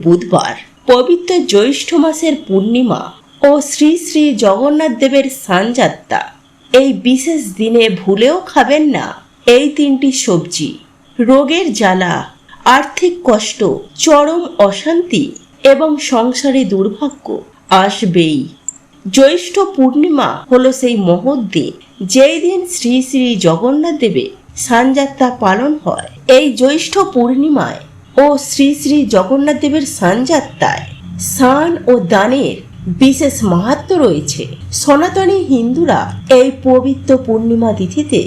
বুধবার পবিত্র জ্যৈষ্ঠ মাসের পূর্ণিমা ও শ্রী শ্রী জগন্নাথ দেবের স্নানযাত্রা। এই বিশেষ দিনে ভুলেও খাবেন না এই তিনটি সবজি। রোগের জ্বালা, আর্থিক কষ্ট, চরম অশান্তি এবং সংসারে দুর্ভাগ্য আসবেই। জ্যৈষ্ঠ পূর্ণিমা হলো সেই মহৎ দিন, যেই দিন শ্রী শ্রী জগন্নাথ দেবের স্নানযাত্রা পালন হয়। এই জ্যৈষ্ঠ পূর্ণিমায় ও শ্রী শ্রী জগন্নাথ দেবের স্নানযাত্রায় স্নান ও দানের বিশেষ মাহাত্ম্য রয়েছে। সনাতনী হিন্দুরা এই পবিত্র পূর্ণিমা তিথিতে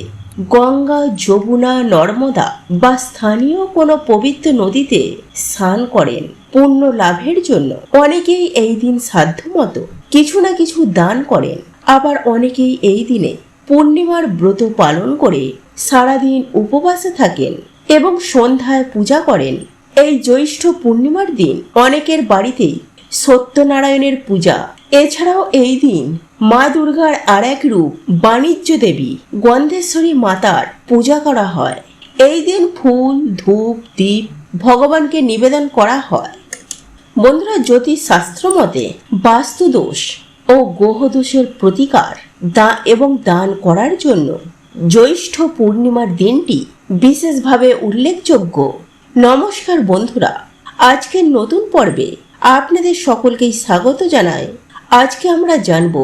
গঙ্গা, যমুনা, নর্মদা বা স্থানীয় কোনো পবিত্র নদীতে স্নান করেন পুণ্য লাভের জন্য। অনেকেই এই দিন সাধ্যমতো কিছু না কিছু দান করেন, আবার অনেকেই এই দিনে পূর্ণিমার ব্রত পালন করে সারাদিন উপবাসে থাকেন এবং সন্ধ্যায় পূজা করেন। এই জ্যৈষ্ঠ পূর্ণিমার দিন অনেকের বাড়িতেই সত্যনারায়ণের পূজা। এছাড়াও এই দিন মা দুর্গার আর এক রূপ বাণিজ্য দেবী গন্ধেশ্বরী মাতার পূজা করা হয়। এই দিন ফুল, ধূপ, দীপ ভগবানকে নিবেদন করা হয়। বন্ধুরা, জ্যোতিষ শাস্ত্র মতে বাস্তুদোষ ও গ্রহদোষের প্রতিকার এবং দান করার জন্য জ্যৈষ্ঠ পূর্ণিমার দিনটি বিশেষভাবে উল্লেখযোগ্য। নমস্কার বন্ধুরা, আজকের নতুন পর্বে আপনাদের সকলকেই স্বাগত জানাই। আজকে আমরা জানব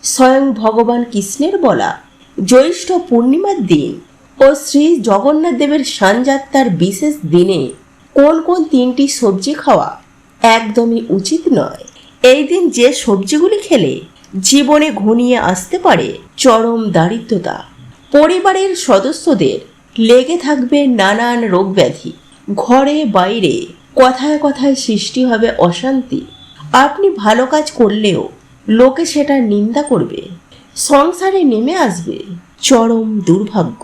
স্বয়ং ভগবান কৃষ্ণের বলা জ্যৈষ্ঠ পূর্ণিমার দিন ও শ্রী জগন্নাথ দেবের স্নানযাত্রার বিশেষ দিনে কোন কোন তিনটি সবজি খাওয়া একদমই উচিত নয়। এই দিন যে সবজিগুলি খেলে জীবনে ঘনিয়ে আসতে পারে চরম দারিদ্রতা, পরিবারের সদস্যদের লেগে থাকবে নানান রোগ ব্যাধি, ঘরে বাইরে কথায় কথায় সৃষ্টি হবে অশান্তি, আপনি ভালো কাজ করলেও লোকে সেটা নিন্দা করবে, সংসারে নেমে আসবে চরম দুর্ভাগ্য।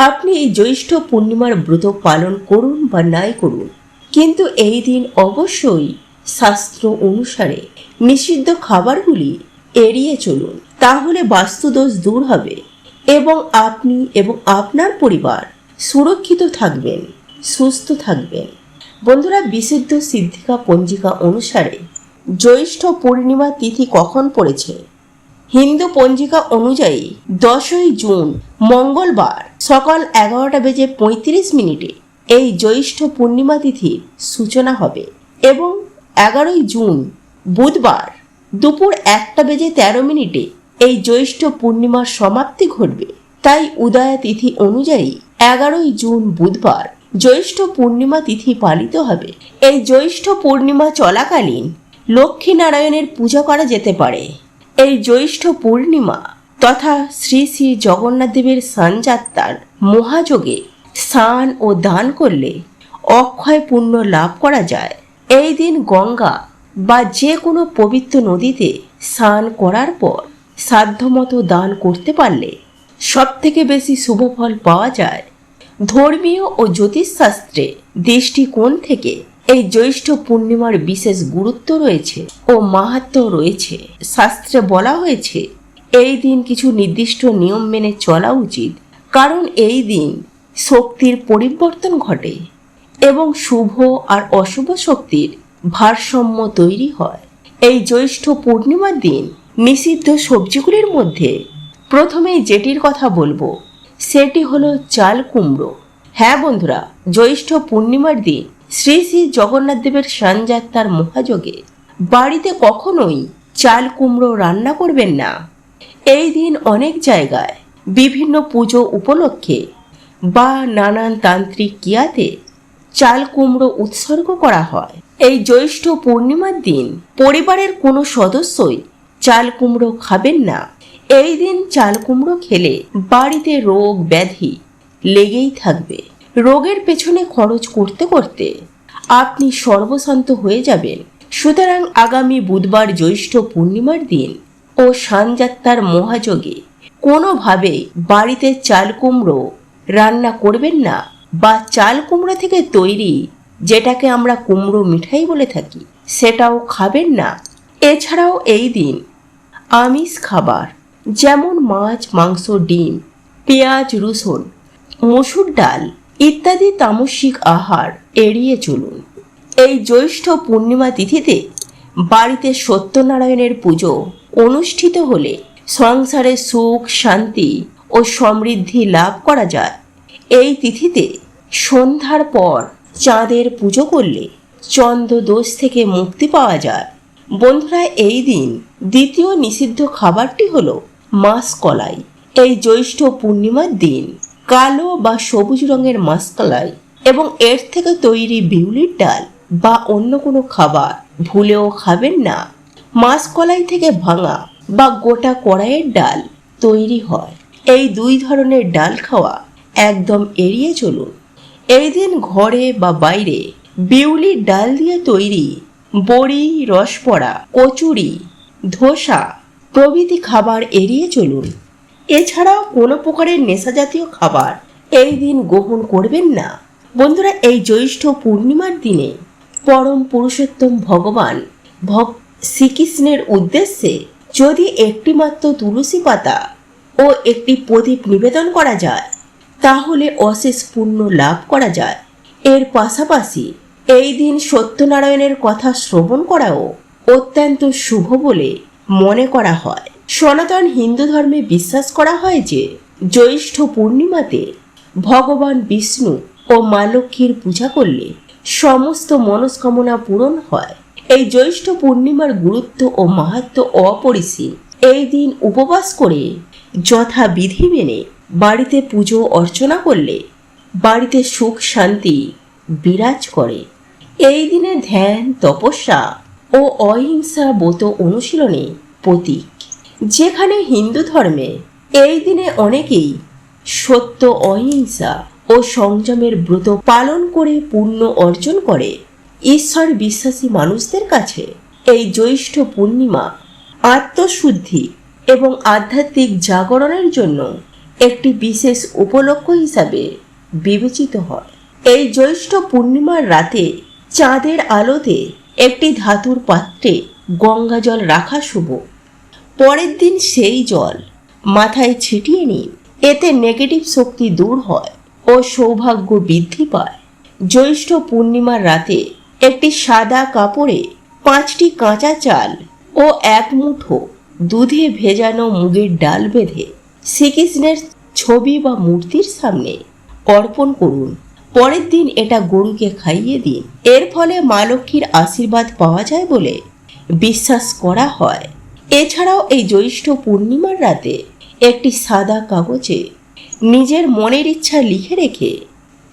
আপনি এই জ্যৈষ্ঠ পূর্ণিমার ব্রত পালন করুন বা নাই করুন, কিন্তু এই দিন অবশ্যই শাস্ত্র অনুসারে নিষিদ্ধ খাবারগুলি এড়িয়ে চলুন। তাহলে বাস্তুদোষ দূর হবে এবং আপনি এবং আপনার পরিবার সুরক্ষিত থাকবেন, সুস্থ থাকবেন। বন্ধুরা, বিশুদ্ধ সিদ্ধিকা পঞ্জিকা অনুসারে জ্যৈষ্ঠ পূর্ণিমা তিথি কখন পড়েছে? হিন্দু পঞ্জিকা অনুযায়ী 10ই জুন মঙ্গলবার সকাল 11:35 এই জ্যৈষ্ঠ পূর্ণিমা তিথির সূচনা হবে এবং 11ই জুন বুধবার দুপুর 1:13 এই জ্যৈষ্ঠ পূর্ণিমার সমাপ্তি ঘটবে। তাই উদয়া তিথি অনুযায়ী 11ই জুন বুধবার জ্যৈষ্ঠ পূর্ণিমা তিথি পালিত হবে। এই জ্যৈষ্ঠ পূর্ণিমা চলাকালীন লক্ষ্মী নারায়ণের পূজা করা যেতে পারে। এই জ্যৈষ্ঠ পূর্ণিমা তথা শ্রী শ্রী জগন্নাথ দেবের স্নানযাত্রার মহাযোগে স্নান ও দান করলে অক্ষয় পুণ্য লাভ করা যায়। এই দিন গঙ্গা বা যে কোনো পবিত্র নদীতে স্নান করার পর সাধ্যমতো দান করতে পারলে সব থেকে বেশি শুভ ফল পাওয়া যায়। ধর্মীয় ও জ্যোতিষশাস্ত্রে দৃষ্টিকোণ থেকে এই জ্যৈষ্ঠ পূর্ণিমার বিশেষ গুরুত্ব রয়েছে ও মাহাত্ম্য রয়েছে। শাস্ত্রে বলা হয়েছে এই দিন কিছু নির্দিষ্ট নিয়ম মেনে চলা উচিত, কারণ এই দিন শক্তির পরিবর্তন ঘটে এবং শুভ আর অশুভ শক্তির ভারসাম্য তৈরি হয়। এই জ্যৈষ্ঠ পূর্ণিমার দিন নিষিদ্ধ সবজিগুলির মধ্যে প্রথমেই যেটির কথা বলবো সেটি হলো চাল কুমড়ো। হ্যাঁ বন্ধুরা, জ্যৈষ্ঠ পূর্ণিমার দিন শ্রী শ্রী জগন্নাথ দেবের স্নানযাত্রার মহাযোগে বাড়িতে কখনোই চাল কুমড়ো রান্না করবেন না। এই দিন অনেক জায়গায় বিভিন্ন পুজো উপলক্ষে বা নানান তান্ত্রিক ক্রিয়াতে চাল কুমড়ো উৎসর্গ করা হয়। এই জ্যৈষ্ঠ পূর্ণিমার দিন পরিবারের কোনো সদস্যই চাল কুমড়ো খাবেন না। এই দিন চাল কুমড়ো খেলে বাড়িতে রোগ ব্যাধি লেগেই থাকবে। রোগের পেছনে খরচ করতে করতে আপনি সর্বশান্ত হয়ে যাবেন। সুতরাং আগামী বুধবার জ্যৈষ্ঠ পূর্ণিমার দিন ও স্নানযাত্রার মহাযোগে কোনোভাবে বাড়িতে চাল কুমড়ো রান্না করবেন না, বা চাল কুমড়ো থেকে তৈরি যেটাকে আমরা কুমড়ো মিঠাই বলে থাকি সেটাও খাবেন না। এছাড়াও এই দিন আমিষ খাবার যেমন মাছ, মাংস, ডিম, পেঁয়াজ, রসুন, মসুর ডাল ইত্যাদি তামসিক আহার এড়িয়ে চলুন। এই জ্যৈষ্ঠ পূর্ণিমা তিথিতে বাড়িতে সত্যনারায়ণের পুজো অনুষ্ঠিত হলে সংসারে সুখ শান্তি ও সমৃদ্ধি লাভ করা যায়। এই তিথিতে সন্ধ্যার পর চাঁদের পুজো করলে চন্দ্র দোষ থেকে মুক্তি পাওয়া যায়। বন্ধুরা, এই দিন দ্বিতীয় নিষিদ্ধ খাবারটি হলো মাসকলাই। এই জ্যৈষ্ঠ পূর্ণিমার দিন কালো বা সবুজ রঙের মাসকলাই এবং এর থেকে তৈরি বিউলির ডাল বা অন্য কোনো খাবার ভুলেও খাবেন না। মাসকলাই থেকে ভাঙা বা গোটা কড়াইয়ের ডাল তৈরি হয়। এই দুই ধরনের ডাল খাওয়া একদম এড়িয়ে চলুন। এই দিন ঘরে বা বাইরে বিউলির ডাল দিয়ে তৈরি বড়ি, রসপড়া, কচুরি, ধোসা প্রভৃতি খাবার এড়িয়ে চলুন। এছাড়াও কোনো প্রকারের নেশাজাতীয় খাবার এই দিন গ্রহণ করবেন না। বন্ধুরা, এই জ্যৈষ্ঠ পূর্ণিমার দিনে পরম পুরুষোত্তম ভগবান শ্রীকৃষ্ণের উদ্দেশ্যে যদি একটি মাত্র তুলসী পাতা ও একটি প্রদীপ নিবেদন করা যায় তাহলে অশেষ পুণ্য লাভ করা যায়। এর পাশাপাশি এই দিন সত্যনারায়ণের কথা শ্রবণ করাও অত্যন্ত শুভ বলে মনে করা হয়। সনাতন হিন্দু ধর্মে বিশ্বাস করা হয় যে জ্যৈষ্ঠ পূর্ণিমাতে ভগবান বিষ্ণু ও মা লক্ষ্মীর পূজা করলে সমস্ত মনস্কামনা পূরণ হয়। এই জ্যৈষ্ঠ পূর্ণিমার গুরুত্ব ও মাহাত্ম্য অপরিসীম। এই দিন উপবাস করে যথাবিধি মেনে বাড়িতে পুজো অর্চনা করলে বাড়িতে সুখ শান্তি বিরাজ করে। এই দিনে ধ্যান, তপস্যা ও অহিংসা ব্রত অনুশীলনে প্রতীক। যেখানে হিন্দু ধর্মে এই দিনে অনেকেই সত্য, অহিংসা ও সংযমের ব্রত পালন করে পুণ্য অর্জন করে, ঈশ্বর বিশ্বাসী মানুষদের কাছে এই জ্যৈষ্ঠ পূর্ণিমা আত্মশুদ্ধি এবং আধ্যাত্মিক জাগরণের জন্য একটি বিশেষ উপলক্ষ হিসাবে বিবেচিত হয়। এই জ্যৈষ্ঠ পূর্ণিমার রাতে চাঁদের আলোতে একটি ধাতুর পাত্রে গঙ্গা জল রাখা শুভ। পরের দিন সেই জল মাথায় ছিটিয়ে নিন। এতে নেগেটিভ শক্তি দূর হয় ও সৌভাগ্য বৃদ্ধি পায়। জ্যৈষ্ঠ পূর্ণিমার রাতে একটি সাদা কাপড়ে 5টি কাঁচা চাল ও 1 মুঠো দুধে ভেজানো মুগের ডাল বেঁধে শ্রীকৃষ্ণের ছবি বা মূর্তির সামনে অর্পণ করুন। পরের দিন এটা গরুকে খাইয়ে দিন। এর ফলে মা লক্ষ্মীর আশীর্বাদ পাওয়া যায় বলে বিশ্বাস করা হয়। এছাড়াও এই জ্যৈষ্ঠ পূর্ণিমার রাতে একটি সাদা কাগজে নিজের মনের ইচ্ছা লিখে রেখে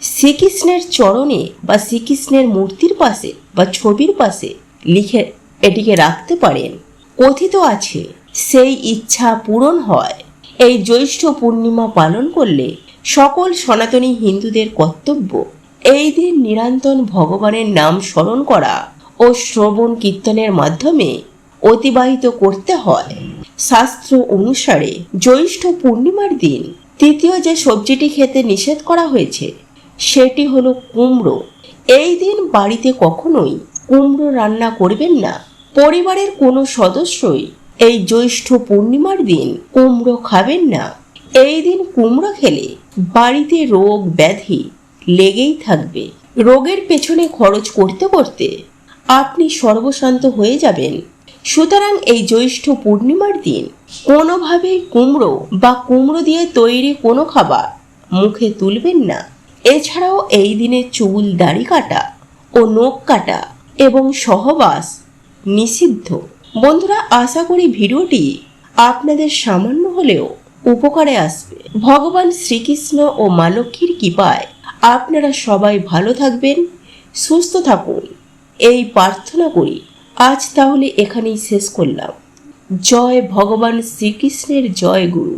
শ্রীকৃষ্ণের চরণে বা শ্রীকৃষ্ণের মূর্তির পাশে বা ছবির পাশে লিখে এটিকে রাখতে পারেন। কথিত আছে সেই ইচ্ছা পূরণ হয়। এই জ্যৈষ্ঠ পূর্ণিমা পালন করলে সকল সনাতনী হিন্দুদের কর্তব্য এই দিন নিরন্তর ভগবানের নাম স্মরণ করা ও শ্রবণ কীর্তনের মাধ্যমে অতিবাহিত করতে হয়। শাস্ত্র অনুসারে জ্যৈষ্ঠ পূর্ণিমার দিন তৃতীয় যে সবজিটি খেতে নিষেধ করা হয়েছে সেটি হলো কুমড়ো। এই দিন বাড়িতে কখনোই কুমড়ো রান্না করবেন না। পরিবারের কোনো সদস্যই এই জ্যৈষ্ঠ পূর্ণিমার দিন কুমড়ো খাবেন না। এই দিন কুমড়ো খেলে বাড়িতে রোগ ব্যাধি লেগেই থাকবে। রোগের পেছনে খরচ করতে করতে আপনি সর্বশান্ত হয়ে যাবেন। সুতরাং এই জ্যৈষ্ঠ পূর্ণিমার দিন কোনোভাবেই কুমড়ো বা কুমড়ো দিয়ে তৈরি কোনো খাবার মুখে তুলবেন না। এছাড়াও এই দিনে চুল দাড়ি কাটা ও নখ কাটা এবং সহবাস নিষিদ্ধ। বন্ধুরা, আশা করি ভিডিওটি আপনাদের সামান্য হলেও উপকারে আসবে। ভগবান শ্রীকৃষ্ণ ও মা লক্ষ্মীর কৃপায় আপনারা সবাই ভালো থাকবেন, সুস্থ থাকুন এই প্রার্থনা করি। আজ তাহলে এখানেই শেষ করলাম। জয় ভগবান শ্রীকৃষ্ণের জয় গুরু।